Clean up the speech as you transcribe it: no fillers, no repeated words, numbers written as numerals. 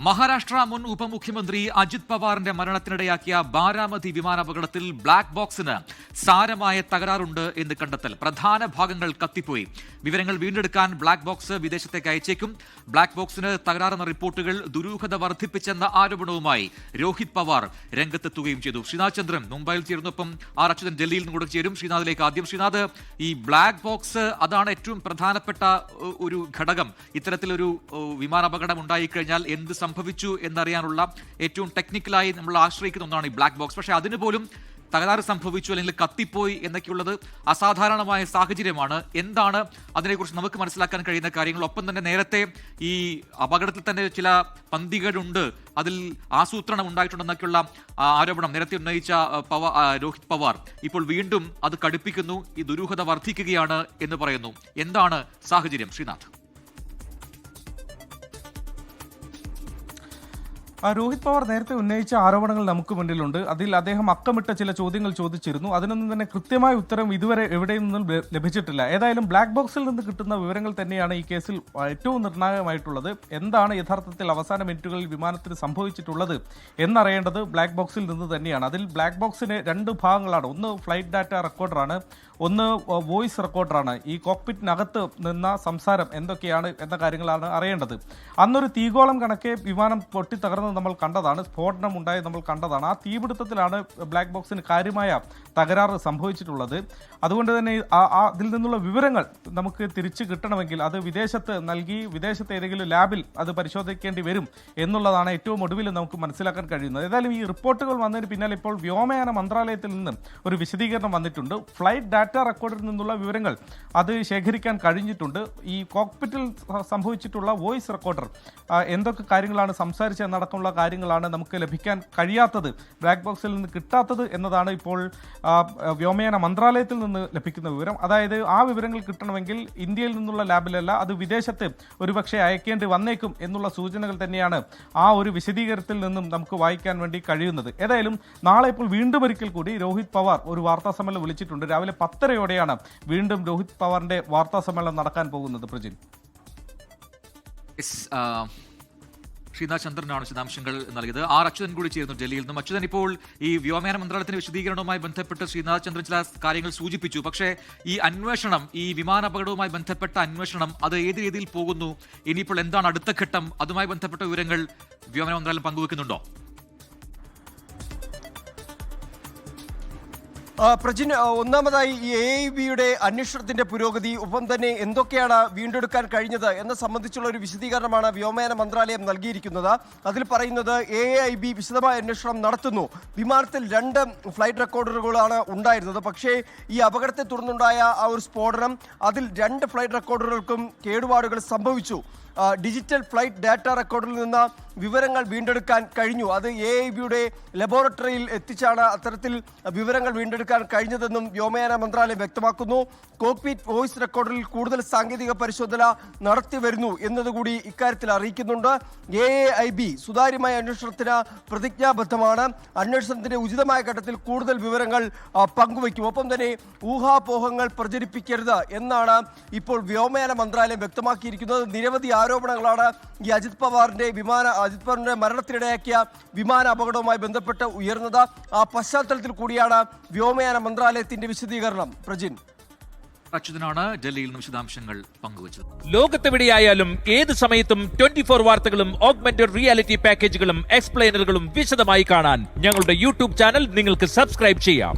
മഹാരാഷ്ട്ര മുൻ ഉപമുഖ്യമന്ത്രി അജിത് പവാറിന്റെ മരണത്തിനിടയാക്കിയ ബാരാമതി വിമാനാപകടത്തിൽ ബ്ലാക്ക് ബോക്സിന് സാരമായ തകരാറുണ്ട് എന്ന് കണ്ടെത്തൽ. പ്രധാന ഭാഗങ്ങൾ കത്തിപ്പോയി. വിവരങ്ങൾ വീണ്ടെടുക്കാൻ ബ്ലാക്ക് ബോക്സ് വിദേശത്തേക്ക് അയച്ചേക്കും. ബ്ലാക്ക് ബോക്സിന് തകരാറെന്ന റിപ്പോർട്ടുകൾ ദുരൂഹത വർദ്ധിപ്പിച്ചെന്ന ആരോപണവുമായി രോഹിത് പവാർ രംഗത്തെത്തുകയും ചെയ്തു. ശ്രീനാഥ് ചന്ദ്രൻ മുംബൈയിൽ ചേരുന്നൊപ്പം ആർ അച്യുതൻ ഡൽഹിയിൽ നിന്ന് കൂടെ ചേരും. ശ്രീനാഥിലേക്ക് ആദ്യം. ശ്രീനാഥ്, ഈ ബ്ലാക്ക് ബോക്സ് അതാണ് ഏറ്റവും പ്രധാനപ്പെട്ട ഒരു ഘടകം. ഇത്തരത്തിലൊരു വിമാനാപകടം ഉണ്ടായിക്കഴിഞ്ഞാൽ എന്ത് സംഭവിച്ചു എന്നറിയാനുള്ള ഏറ്റവും ടെക്നിക്കലായി നമ്മൾ ആശ്രയിക്കുന്ന ഒന്നാണ് ഈ ബ്ലാക്ക് ബോക്സ്. പക്ഷേ അതിന് പോലും തകരാറ് സംഭവിച്ചു അല്ലെങ്കിൽ കത്തിപ്പോയി എന്നൊക്കെയുള്ളത് അസാധാരണമായ സാഹചര്യമാണ്. എന്താണ് അതിനെക്കുറിച്ച് നമുക്ക് മനസ്സിലാക്കാൻ കഴിയുന്ന കാര്യങ്ങൾ? ഒപ്പം തന്നെ നേരത്തെ ഈ അപകടത്തിൽ തന്നെ ചില പന്തികേടുണ്ട്, അതിൽ ആസൂത്രണം ഉണ്ടായിട്ടുണ്ടെന്നൊക്കെയുള്ള ആരോപണം നേരത്തെ ഉന്നയിച്ച രോഹിത് പവാർ ഇപ്പോൾ വീണ്ടും അത് കടുപ്പിക്കുന്നു. ഈ ദുരൂഹത വർദ്ധിക്കുകയാണ് എന്ന് പറയുന്നു. എന്താണ് സാഹചര്യം, ശ്രീനാഥ്? രോഹിത് പവാർ നേരത്തെ ഉന്നയിച്ച ആരോപണങ്ങൾ നമുക്ക് മുന്നിലുണ്ട്. അതിൽ അദ്ദേഹം അക്കമിട്ട ചില ചോദ്യങ്ങൾ ചോദിച്ചിരുന്നു. അതിനൊന്നും തന്നെ കൃത്യമായ ഉത്തരം ഇതുവരെ എവിടെയും നിന്നും ലഭിച്ചിട്ടില്ല. ഏതായാലും ബ്ലാക്ക് ബോക്സിൽ നിന്ന് കിട്ടുന്ന വിവരങ്ങൾ തന്നെയാണ് ഈ കേസിൽ ഏറ്റവും നിർണായകമായിട്ടുള്ളത്. എന്താണ് യഥാർത്ഥത്തിൽ അവസാന മിനിറ്റുകളിൽ വിമാനത്തിന് സംഭവിച്ചിട്ടുള്ളത് എന്നറിയേണ്ടത് ബ്ലാക്ക് ബോക്സിൽ നിന്ന് തന്നെയാണ്. അതിൽ ബ്ലാക്ക് ബോക്സിന് രണ്ട് ഭാഗങ്ങളാണ്. ഒന്ന് ഫ്ലൈറ്റ് ഡാറ്റ റെക്കോർഡറാണ്, ഒന്ന് വോയിസ് റെക്കോർഡറാണ്. ഈ കോക്പിറ്റിനകത്ത് നിന്ന സംസാരം എന്തൊക്കെയാണ് എന്ന കാര്യങ്ങളാണ് അറിയേണ്ടത്. അന്നൊരു തീഗോളം കണക്കെ വിമാനം പൊട്ടിത്തകർന്ന് നമ്മൾ കണ്ടതാണ്, സ്ഫോടനം ഉണ്ടായി നമ്മൾ കണ്ടതാണ്. ആ തീപിടുത്തത്തിലാണ് ബ്ലാക്ക് ബോക്സിന് കാര്യമായ തകരാറ് സംഭവിച്ചിട്ടുള്ളത്. അതുകൊണ്ട് തന്നെ അതിൽ നിന്നുള്ള വിവരങ്ങൾ നമുക്ക് തിരിച്ചു കിട്ടണമെങ്കിൽ അത് വിദേശത്ത് നൽകി വിദേശത്തെ ഏതെങ്കിലും ലാബിൽ അത് പരിശോധിക്കേണ്ടി വരും എന്നുള്ളതാണ് ഏറ്റവും ഒടുവിൽ നമുക്ക് മനസ്സിലാക്കാൻ കഴിയുന്നത്. ഏതായാലും ഈ റിപ്പോർട്ടുകൾ വന്നതിന് പിന്നാലെ ഇപ്പോൾ വ്യോമയാന മന്ത്രാലയത്തിൽ നിന്ന് ഒരു വിശദീകരണം വന്നിട്ടുണ്ട്. ഫ്ലൈറ്റ് ഡാറ്റ റെക്കോർഡിൽ നിന്നുള്ള വിവരങ്ങൾ അത് ശേഖരിക്കാൻ കഴിഞ്ഞിട്ടുണ്ട്. ഈ കോക്പിറ്റിൽ സംഭവിച്ചിട്ടുള്ള വോയിസ് റെക്കോർഡർ എന്തൊക്കെ കാര്യങ്ങളാണ് സംസാരിച്ചെന്നടക്കമുള്ള കാര്യങ്ങളാണ് നമുക്ക് ലഭിക്കാൻ കഴിയാത്തത്, ബ്ലാക്ക് ബോക്സിൽ നിന്ന് കിട്ടാത്തത് എന്നതാണ് ഇപ്പോൾ വ്യോമയാന മന്ത്രാലയത്തിൽ നിന്ന് ലഭിക്കുന്ന വിവരം. അതായത് ആ വിവരങ്ങൾ കിട്ടണമെങ്കിൽ ഇന്ത്യയിൽ നിന്നുള്ള ലാബിലല്ല, അത് വിദേശത്ത് ഒരുപക്ഷെ അയക്കേണ്ടി വന്നേക്കും എന്നുള്ള സൂചനകൾ തന്നെയാണ് ആ ഒരു വിശദീകരണത്തിൽ നിന്നും നമുക്ക് വായിക്കാൻ വേണ്ടി കഴിയുന്നത്. ഏതായാലും നാളെ ഇപ്പോൾ വീണ്ടും ഒരിക്കൽ കൂടി രോഹിത് പവാർ ഒരു വാർത്താ സമ്മേളനം വിളിച്ചിട്ടുണ്ട്. രാവിലെ 10:30 വീണ്ടും രോഹിത് പവാറിന്റെ വാർത്താ സമ്മേളനം നടക്കാൻ പോകുന്നത്. പ്രജിൻ, ശ്രീനാഥ് ചന്ദ്രനാണ് വിശദാംശങ്ങൾ നൽകിയത്. ആർ അച്യുതൻ കൂടി ചേരുന്നു ഡൽഹിയിൽ നിന്നും. അച്യുതൻ, ഇപ്പോൾ ഈ വ്യോമയാന മന്ത്രാലയത്തിന്റെ വിശദീകരണവുമായി ബന്ധപ്പെട്ട് ശ്രീനാഥ് ചന്ദ്രൻ ചില കാര്യങ്ങൾ സൂചിപ്പിച്ചു. പക്ഷേ ഈ അന്വേഷണം, ഈ വിമാനാപകടവുമായി ബന്ധപ്പെട്ട അന്വേഷണം, അത് ഏത് രീതിയിൽ പോകുന്നു? ഇനിയിപ്പോൾ എന്താണ് അടുത്ത ഘട്ടം? അതുമായി ബന്ധപ്പെട്ട വിവരങ്ങൾ വ്യോമയാന മന്ത്രാലയം പങ്കുവെക്കുന്നുണ്ടോ? പ്രജിൻ, ഒന്നാമതായി ഈ AIBയുടെ അന്വേഷണത്തിന്റെ പുരോഗതി, ഒപ്പം തന്നെ എന്തൊക്കെയാണ് വീണ്ടെടുക്കാൻ കഴിഞ്ഞത് എന്നെ സംബന്ധിച്ചുള്ള ഒരു വിശദീകരണമാണ് വ്യോമയാന മന്ത്രാലയം നൽകിയിരിക്കുന്നത്. അതിൽ പറയുന്നത് AIB വിശദമായ അന്വേഷണം നടത്തുന്നു. വിമാനത്തിൽ 2 ഫ്ലൈറ്റ് റെക്കോർഡറുകളാണ് ഉണ്ടായിരുന്നത്. പക്ഷേ ഈ അപകടത്തെ തുടർന്നുണ്ടായ ആ ഒരു സ്ഫോടനം, അതിൽ 2 ഫ്ലൈറ്റ് റെക്കോർഡറുകൾക്കും കേടുപാടുകൾ സംഭവിച്ചു. ഡിജിറ്റൽ ഫ്ലൈറ്റ് ഡാറ്റ റെക്കോർഡിൽ നിന്ന് വിവരങ്ങൾ വീണ്ടെടുക്കാൻ കഴിഞ്ഞു. അത് AIBയുടെ ലബോറട്ടറിയിൽ എത്തിച്ചാണ് അത്തരത്തിൽ വിവരങ്ങൾ വീണ്ടെടുക്കാൻ കഴിഞ്ഞതെന്നും വ്യോമയാന മന്ത്രാലയം വ്യക്തമാക്കുന്നു. കോക്പിറ്റ് വോയിസ് റെക്കോർഡിൽ കൂടുതൽ സാങ്കേതിക പരിശോധന നടത്തി വരുന്നു എന്നതുകൂടി ഇക്കാര്യത്തിൽ അറിയിക്കുന്നുണ്ട്. AIB സുതാര്യമായ അന്വേഷണത്തിന് പ്രതിജ്ഞാബദ്ധമാണ്. അന്വേഷണത്തിന്റെ ഉചിതമായ ഘട്ടത്തിൽ കൂടുതൽ വിവരങ്ങൾ പങ്കുവയ്ക്കും. ഒപ്പം തന്നെ ഊഹാപോഹങ്ങൾ പ്രചരിപ്പിക്കരുത് എന്നാണ് ഇപ്പോൾ വ്യോമയാന മന്ത്രാലയം വ്യക്തമാക്കിയിരിക്കുന്നത്. നിരവധി ആരോപണങ്ങളാണ് ഈ അജിത് പവാറിന്റെ മരണത്തിനിടയാക്കിയ വിമാന അപകടവുമായി ബന്ധപ്പെട്ട് ഉയർന്നത്. ആ പശ്ചാത്തലത്തിൽ കൂടിയാണ് വ്യോമയാന മന്ത്രാലയത്തിന്റെ വിശദീകരണം. പ്രജിൻ, അച്യുതനാണ് ഡൽഹിയിൽ നിന്ന് വിശദാംശങ്ങൾ പങ്കുവച്ചത്. ലോകത്തെവിടെയായാലും ഏത് സമയത്തും 24 വാർത്തകളും ഓഗ്മെന്റഡ് റിയാലിറ്റി പാക്കേജുകളും എക്സ്പ്ലെയിനറുകളും വിശദമായി കാണാൻ ഞങ്ങളുടെ യൂട്യൂബ് ചാനൽ നിങ്ങൾക്ക് സബ്സ്ക്രൈബ് ചെയ്യാം.